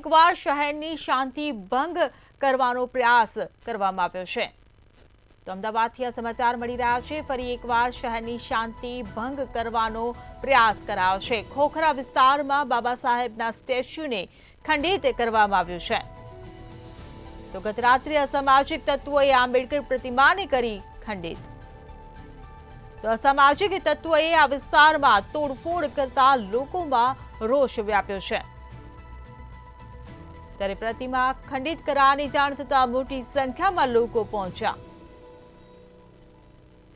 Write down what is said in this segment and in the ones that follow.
એકવાર શહેરની શાંતિ ભંગ કરવાનો પ્રયાસ કરવામાં આવ્યો છે। તો અમદાવાદથી આ સમાચાર મળી રહ્યા છે। ફરી એકવાર શહેરની શાંતિ ભંગ કરવાનો પ્રયાસ કરાયો છે। ખોખરા વિસ્તારમાં બાબા સાહેબના સ્ટેચ્યુને ખંડિત કરવામાં આવ્યું છે। તો ગત રાત્રે અસામાજિક તત્વોએ આંબેડકર પ્રતિમાને કરી ખંડિત। તો અસામાજિક તત્વોએ આ વિસ્તારમાં તોડફોડ કરતા લોકોમાં રોષ વ્યાપ્યો છે। ત્યારે પ્રતિમા ખંડિત કરવાની જાણ થતા મોટી સંખ્યામાં લોકો પહોંચ્યા।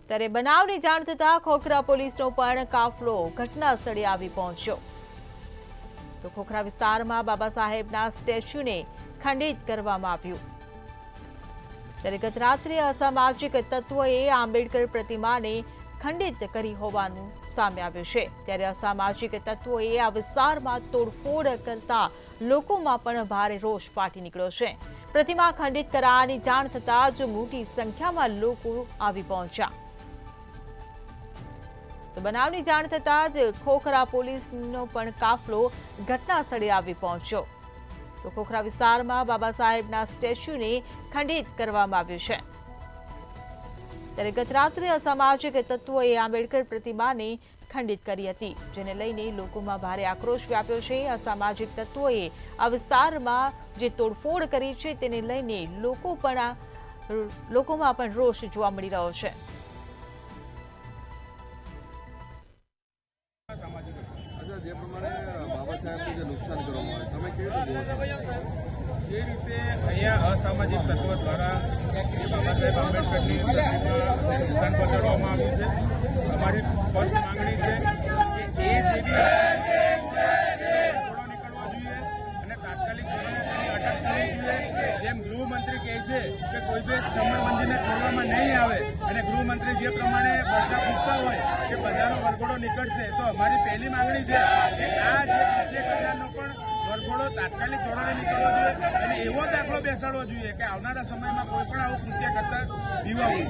ત્યારે બનાવની જાણ થતા ખોખરા પોલીસનો પણ કાફલો ઘટના સ્થળે આવી પહોંચ્યો। તો ખોખરા વિસ્તારમાં બાબા સાહેબના સ્ટેચ્યુને ખંડિત કરવામાં આવ્યું। ત્યારે ગત રાત્રે અસામાજિક તત્વોએ આંબેડકર પ્રતિમાને ખંડિત કરી હોવાનું સામે આવ્યું છે। ત્યારે અસામાજિક તત્વોએ આ વિસ્તારમાં તોડફોડ કરતા લોકોમાં પણ ભારે રોષ ફાટી નીકળ્યો છે। પ્રતિમા ખંડિત કરવાની જાણ થતાં જ મોટી સંખ્યામાં લોકો આવી પહોંચ્યા। તો બનાવની જાણ થતાં જ ખોખરા પોલીસનો પણ કાફલો ઘટના સ્થળે આવી પહોંચ્યો। તો ખોખરા વિસ્તારમાં બાબા સાહેબના સ્ટેચ્યુને ખંડિત કરવામાં આવ્યું છે। ત્યારે ગત રાત્રે અસામાજિક તત્વોએ આંબેડકર પ્રતિમાને ખંડિત કરી હતી, જેને લઈને લોકોમાં ભારે આક્રોશ વ્યાપ્યો છે। અસામાજિક તત્વોએ આ વિસ્તારમાં જે તોડફોડ કરી છે તેને લઈને લોકોમાં પણ રોષ જોવા મળી રહ્યો છે। જે પ્રમાણે બાબા સાહેબનું જે નુકસાન કરવામાં આવે તમે કેવી જે રીતે અહીંયા અસામાજિક તત્વો દ્વારા બાબા સાહેબ આંબેડકરની નુકસાન પહોંચાડવામાં આવ્યું છે। અમારી સ્પષ્ટ માંગણી છે કે એ જેવી નીકળવા જોઈએ અને તાત્કાલિક ધોરણે તેની અટક કરવી જોઈએ। જેમ ગૃહમંત્રી કહે છે કે કોઈ બી ચમણબંધીને છોડવામાં નહીં આવે અને ગૃહમંત્રી જે પ્રમાણે બળતા ફૂંકતા હોય કે બધાનો વરઘોડો નીકળશે, તો અમારી પહેલી માંગણી છે કે આ જે કૃત્ય કરનારનો પણ વરઘોડો તાત્કાલિક ધોરણે નીકળવો જોઈએ અને એવો દાખલો બેસાડવો જોઈએ કે આવનારા સમયમાં કોઈ પણ આવું કૃત્ય કરતા દીવાવું।